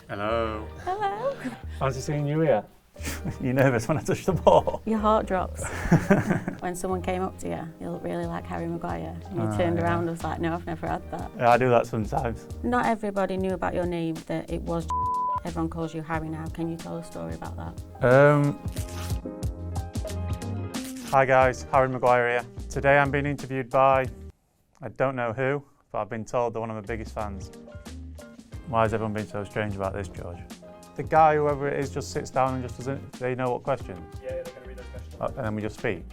Hello. Hello. Fancy seeing you here? You nervous when I touch the ball? Your heart drops when someone came up to you. You look really like Harry Maguire. And you turned around and was like, no, I've never had that. Yeah, I do that sometimes. Not everybody knew about your name, that it was everyone calls you Harry now. Can you tell a story about that? Hi guys, Harry Maguire here. Today I'm being interviewed by, I don't know who, but I've been told they're one of my biggest fans. Why has everyone been so strange about this, George? The guy, whoever it is, just sits down and just doesn't, they know what questions? Yeah, they're going to read those questions. And then we just speak.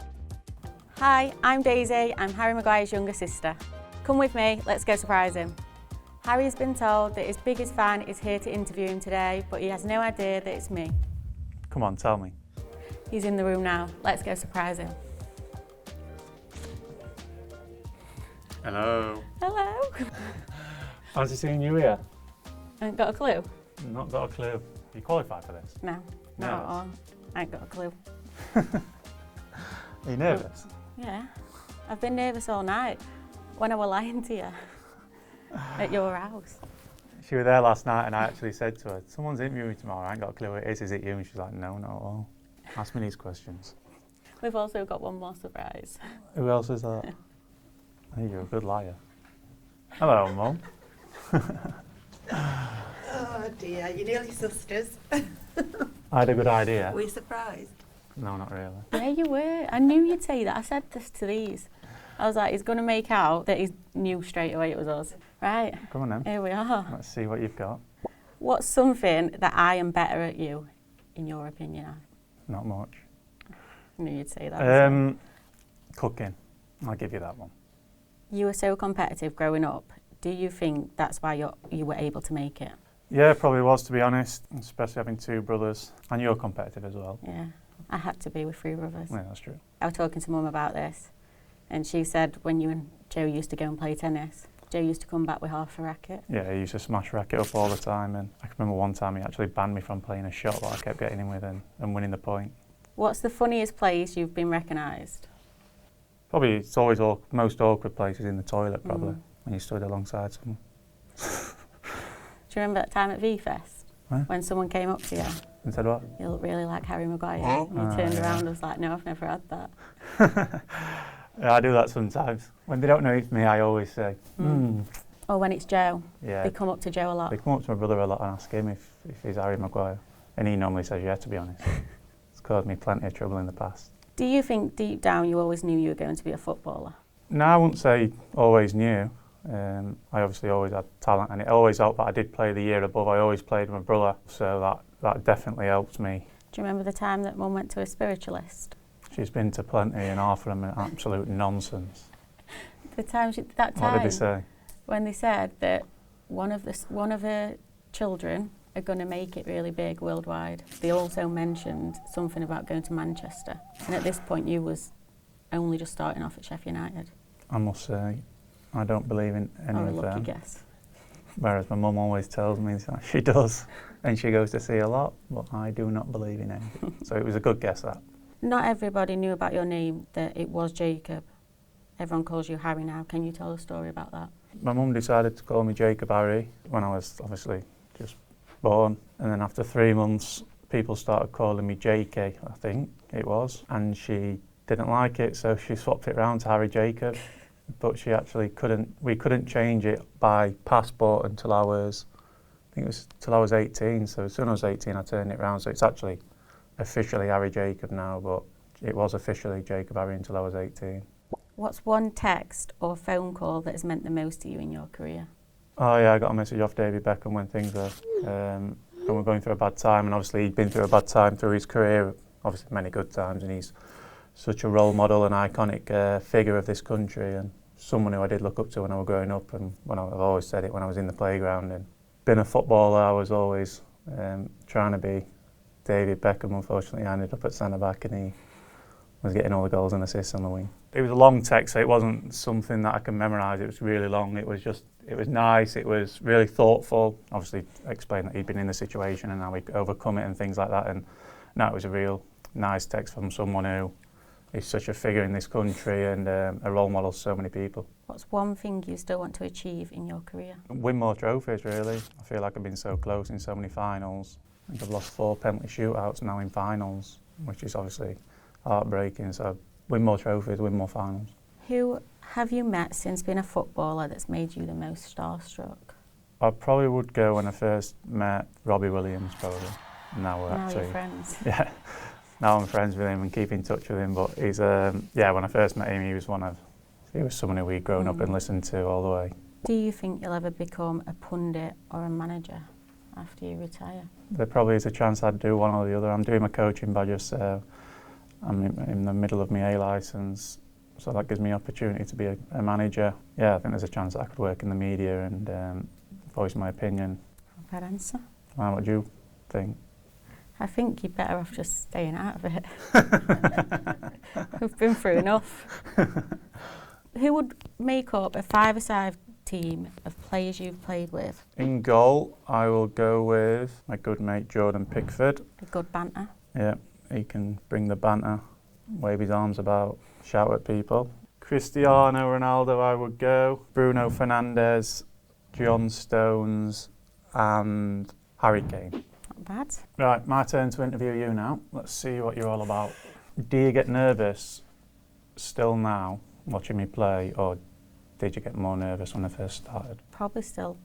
Hi, I'm Daisy. I'm Harry Maguire's younger sister. Come with me, let's go surprise him. Harry has been told that his biggest fan is here to interview him today, but he has no idea that it's me. Come on, tell me. He's in the room now. Let's go surprise him. Hello. Hello. Fancy seeing you here? Ain't got a clue? Not got a clue. You qualified for this? No, not at all. I ain't got a clue. Are you nervous? Yeah, I've been nervous all night when I were lying to you at your house. She was there last night and I actually said to her, someone's interviewing me tomorrow, I ain't got a clue who it is it you? And she's like, no, not at all. Ask me these questions. We've also got one more surprise. Who else is that? Hey, you're a good liar. Hello, Mum. Oh dear, you're nearly sisters. I had a good idea. Were you surprised? No, not really. Yeah, you were. I knew you'd say that. I said this to these. I was like, he's going to make out that he knew straight away it was us. Right, Come on then. here we are. Let's see what you've got. What's something that I am better at you, in your opinion? Not much. I knew you'd say that. Cooking. I'll give you that one. You were so competitive growing up. Do you think that's why you were able to make it? Yeah, probably was, to be honest, especially having two brothers. And you're competitive as well. Yeah, I had to be with three brothers. Yeah, that's true. I was talking to Mum about this, and she said when you and Joe used to go and play tennis, Joe used to come back with half a racket. Yeah, he used to smash racket up all the time. And I can remember one time he actually banned me from playing a shot that I kept getting in with and winning the point. What's the funniest place you've been recognised? Probably it's always most awkward places in the toilet, probably, when you stood alongside someone. Do you remember that time at V-Fest? Huh? When someone came up to you? And said what? You look really like Harry Maguire. And you turned around and was like, no, I've never had that. Yeah, I do that sometimes. When they don't know it's me, I always say, Or when it's Joe. Yeah. They come up to Joe a lot. They come up to my brother a lot and ask him if he's Harry Maguire. And he normally says yeah, to be honest. It's caused me plenty of trouble in the past. Do you think deep down you always knew you were going to be a footballer? No, I wouldn't say always knew. I obviously always had talent, and it always helped that I did play the year above. I always played with my brother, so that definitely helped me. Do you remember the time that Mum went to a spiritualist? She's been to plenty and half of them are absolute nonsense. What did they say? When they said that one of her children are going to make it really big worldwide. They also mentioned something about going to Manchester. And at this point you was only just starting off at Sheffield United. I must say, I don't believe in any Or a of lucky them. guess. Whereas my mum always tells me that she does. And she goes to see a lot, but I do not believe in anything. So it was a good guess, that. Not everybody knew about your name, that it was Jacob. Everyone calls you Harry now. Can you tell a story about that? My mum decided to call me Jacob Harry when I was obviously just born. And then after 3 months, people started calling me JK, I think it was. And she didn't like it, so she swapped it around to Harry Jacob. But she actually we couldn't change it by passport until I was 18. So as soon as I was 18, I turned it around. So it's actually officially Harry Jacob now, but it was officially Jacob Harry until I was 18. What's one text or phone call that has meant the most to you in your career? Oh yeah, I got a message off David Beckham when things were when we're going through a bad time, and obviously he'd been through a bad time through his career, obviously many good times, and he's such a role model and iconic figure of this country, and someone who I did look up to when I was growing up, and I've always said it when I was in the playground. And being a footballer, I was always trying to be David Beckham. Unfortunately, I ended up at centre back, and he was getting all the goals and assists on the wing. It was a long text, so it wasn't something that I can memorise. It was really long. It was nice. It was really thoughtful. Obviously, explained that he'd been in the situation and how he'd overcome it and things like that. And no, it was a real nice text from someone who he's such a figure in this country and a role model to so many people. What's one thing you still want to achieve in your career? Win more trophies, really. I feel like I've been so close in so many finals. I think I've lost 4 penalty shootouts now in finals, which is obviously heartbreaking. So win more trophies, win more finals. Who have you met since being a footballer that's made you the most starstruck? I probably would go when I first met Robbie Williams, probably. Now you're friends. Yeah, now I'm friends with him and keep in touch with him. But he's, yeah, when I first met him, he was someone who we'd grown up and listened to all the way. Do you think you'll ever become a pundit or a manager after you retire? There probably is a chance I'd do one or the other. I'm doing my coaching badges, so I'm in the middle of my A licence, so that gives me opportunity to be a manager. Yeah, I think there's a chance that I could work in the media and voice my opinion. Bad answer. What do you think? I think you're better off just staying out of it. We've been through enough. Who would make up a 5-a-side team of players you've played with? In goal, I will go with my good mate Jordan Pickford. A good banter. Yeah, he can bring the banter, wave his arms about, shout at people. Cristiano Ronaldo, I would go. Bruno Fernandes, John Stones, and Harry Kane. Not bad. Right, my turn to interview you now. Let's see what you're all about. Do you get nervous still now watching me play, or did you get more nervous when I first started? Probably still.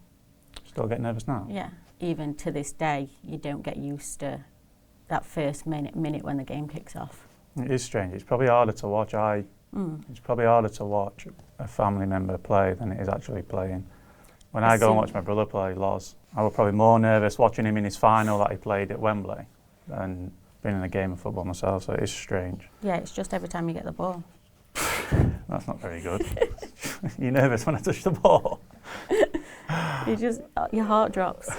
Still get nervous now? Yeah. Even to this day, you don't get used to that first minute when the game kicks off. It is strange. It's probably harder to watch. It's probably harder to watch a family member play than it is actually playing. When I go and watch my brother play Loz, I was probably more nervous watching him in his final that he played at Wembley than being in a game of football myself, so it is strange. Yeah, it's just every time you get the ball. That's not very good. You're nervous when I touch the ball? Your heart drops.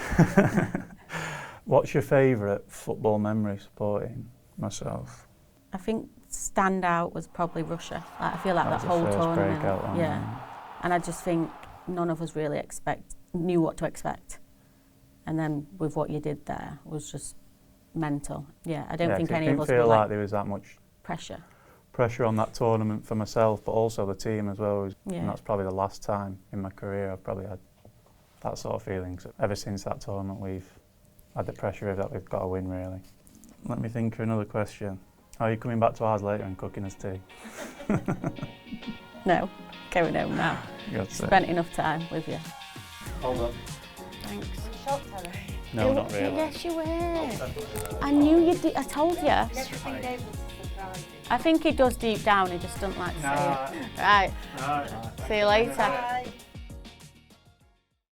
What's your favourite football memory supporting myself? I think standout was probably Russia. I feel like that whole tournament. Yeah. And I just think none of us really knew what to expect. And then with what you did there was just mental. Yeah, I don't think any of us feel like there was that much pressure on that tournament for myself, but also the team as well. And that's probably the last time in my career I've probably had that sort of feeling. So ever since that tournament, we've had the pressure of that we've got to win, really. Let me think of another question. Are you coming back to ours later and cooking us tea? No, going home now. Spent enough time with you. Hold up. Thanks. Shocked, Harry. No, not really. Yes, you were. I knew you did. I told you. Everything David surprised you. I think he does deep down. He just doesn't like to say it. Right. See you later.